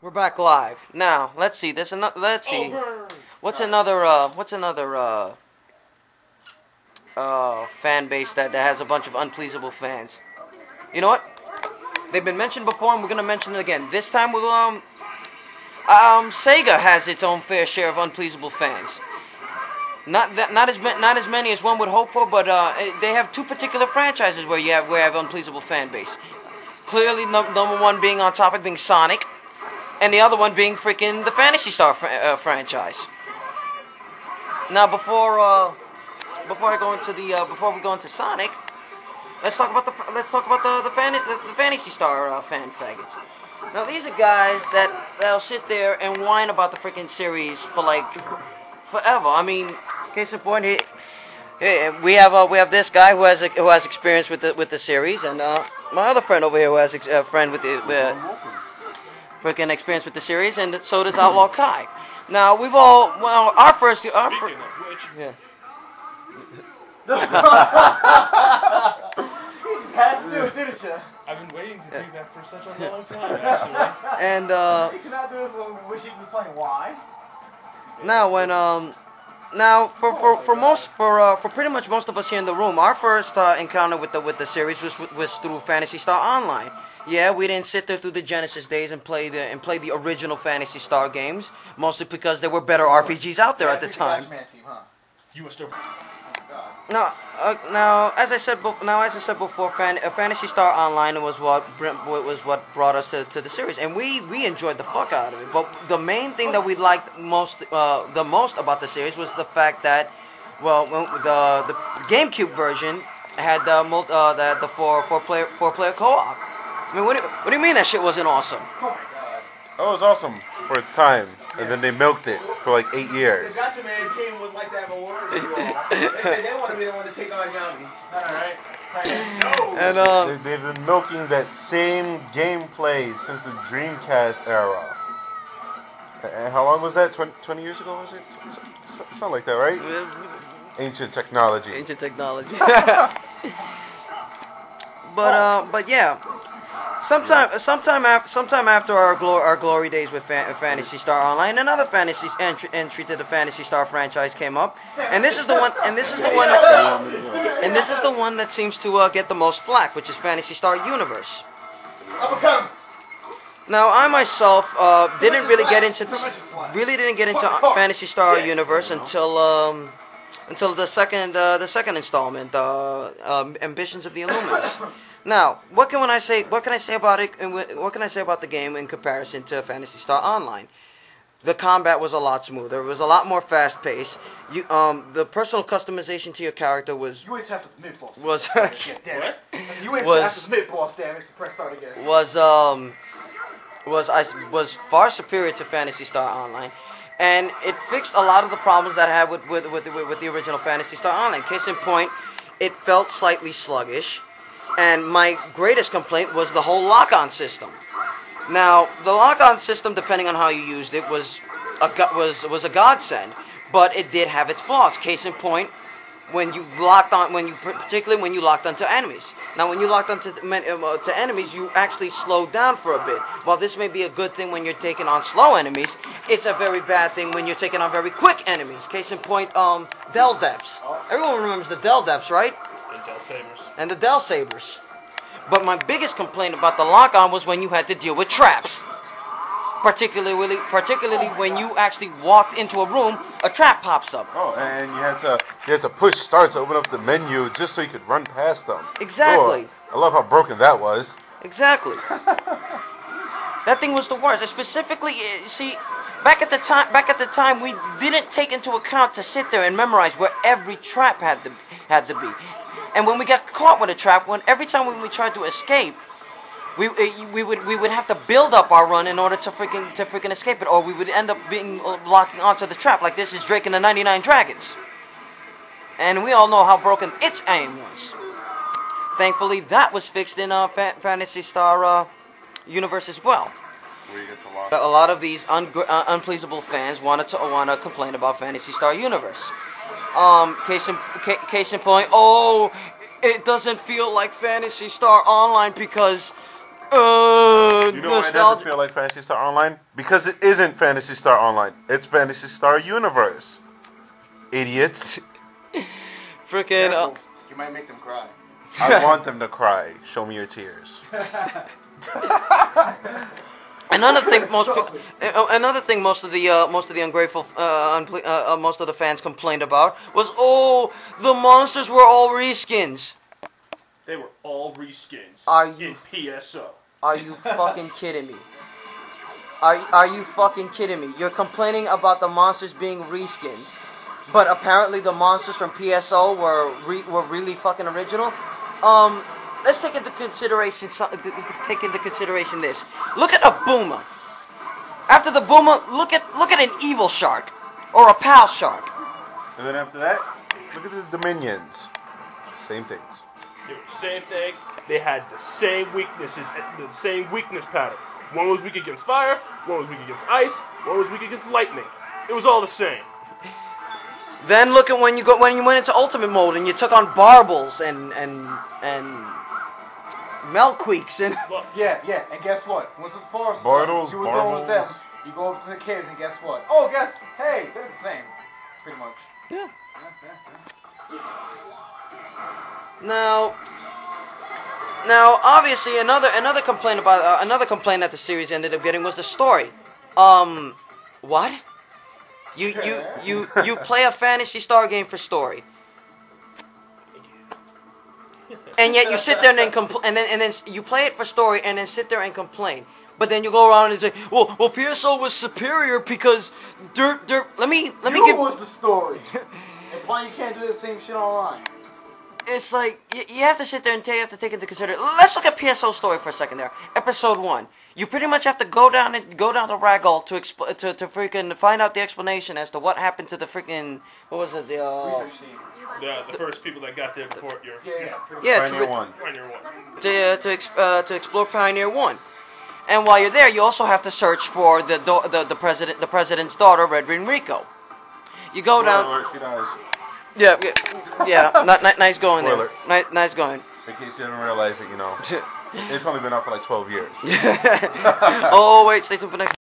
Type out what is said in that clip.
We're back live now. Let's see. There's another. Let's see. What's another fan base that has a bunch of unpleasable fans? You know what? They've been mentioned before, and we're gonna mention it again. This time, we'll Sega has its own fair share of unpleasable fans. Not as many as one would hope for, but they have two particular franchises where you have unpleasable fan base. Clearly, number one being on topic, being Sonic, and the other one being freaking the Phantasy Star franchise. Now, before we go into Sonic, let's talk about the Phantasy Star fan faggots. Now, these are guys that'll sit there and whine about the freaking series for like forever. I mean, case in point, we have this guy who has experience with the series, and my other friend over here who has a friend with the freaking experience with the series, and so does Outlaw Kai. Now our first Speaking of which, yeah. Had to do it, didn't you? I've been waiting to do that for such a long time, actually. And You cannot do this when we wish he was playing. Why? For pretty much most of us here in the room, our first encounter with the series was through Phantasy Star Online. Yeah, we didn't sit there through the Genesis days and play the original Phantasy Star games, mostly because there were better RPGs out there at the time. You were still. Now, as I said before, Phantasy Star Online was what brought us to the series, and we enjoyed the fuck out of it. But the main thing that we liked the most about the series was the fact that, the GameCube version had the four player co-op. I mean, what do you mean that shit wasn't awesome? Oh my god. That was awesome for its time, and then they milked it for like 8 years. The Gotcha Man team would like to have a word with you all. They want to be the one to take on Yami. Alright. And They've been milking that same gameplay since the Dreamcast era. And how long was that? 20 years ago, was it? Something like that, right? Ancient technology. Ancient technology. But yeah. Sometime after our glory days with Phantasy Star Online, another Phantasy entry to the Phantasy Star franchise came up, and this is the one that seems to get the most flack, which is Phantasy Star Universe. Now, I myself didn't get into Phantasy Star Universe until the second installment, Ambitions of the Illuminus. Now, what can I say about it? What can I say about the game in comparison to Phantasy Star Online? The combat was a lot smoother. It was a lot more fast-paced. The personal customization to your character was. You wait till after the mid boss. Was damn it. You wait till after the mid boss, damn it, to press start again. Was far superior to Phantasy Star Online, and it fixed a lot of the problems that I had with the original Phantasy Star Online. Case in point, it felt slightly sluggish. And my greatest complaint was the whole lock-on system. Now, the lock-on system, depending on how you used it, was a godsend, but it did have its flaws. Case in point, particularly when you locked onto enemies. Now, when you locked onto to enemies, you actually slowed down for a bit. While this may be a good thing when you're taking on slow enemies, it's a very bad thing when you're taking on very quick enemies. Case in point, Del Depths. Everyone remembers the Del Depths, right? And the Del Sabers. But my biggest complaint about the lock-on was when you had to deal with traps. Particularly when you actually walked into a room, a trap pops up. Oh, and you had to push start to open up the menu just so you could run past them. Exactly. Oh, I love how broken that was. Exactly. That thing was the worst. Specifically, see, back at the time, we didn't take into account to sit there and memorize where every trap had to be. And when we got caught with a trap, every time when we tried to escape, we would have to build up our run in order to freaking escape it, or we would end up locking onto the trap like this is Drake and the 99 Dragons. And we all know how broken its aim was. Thankfully, that was fixed in Phantasy Star Universe as well. A lot of these unpleasable fans want to complain about Phantasy Star Universe. Case in point, it doesn't feel like Phantasy Star Online because You know why it doesn't nostalgia. feel like Phantasy Star Online? Because it isn't Phantasy Star Online. It's Phantasy Star Universe. Idiots. Freaking. You might make them cry. I want them to cry. Show me your tears. Another thing, most of the ungrateful, most of the fans complained about was, oh, the monsters were all reskins. They were all reskins In PSO. Are you fucking kidding me? Are you fucking kidding me? You're complaining about the monsters being reskins, but apparently the monsters from PSO were really fucking original. Let's take into consideration this. Look at a boomer. After the boomer, look at an evil shark or a pal shark. And then after that, look at the Dominions. Same things. They were the same thing. They had the same weaknesses, the same weakness pattern. One was weak against fire, one was weak against ice, one was weak against lightning. It was all the same. Then look at when you went into ultimate mode and you took on Barbles and Melqueeks and Yeah, and guess what? Once it's forest, Bartles, you were done with them. Barbles. You go up to the caves and guess what? Oh, hey, they're the same. Pretty much. yeah. Now, obviously, another complaint that the series ended up getting was the story. What? You play a Phantasy Star game for story, and yet you sit there and then and then you play it for story and then sit there and complain. But then you go around and say, well, PSO was superior because let me give. was the story. And why you can't do the same shit online? It's like you have to sit there and you have to take into consideration. Let's look at PSO story for a second. There, episode 1. You pretty much have to go down to Ragall to freaking find out the explanation as to what happened to the freaking Research team. The first people that got there before your Pioneer 1. Pioneer 1. to explore Pioneer 1. And while you're there, you also have to search for the president's daughter, Red Rico. You go down. Spoiler alert, she dies. Yeah. Nice going there. Spoiler. Nice going. In case you haven't realized it, it's only been out for like 12 years. Oh wait, stay tuned for next.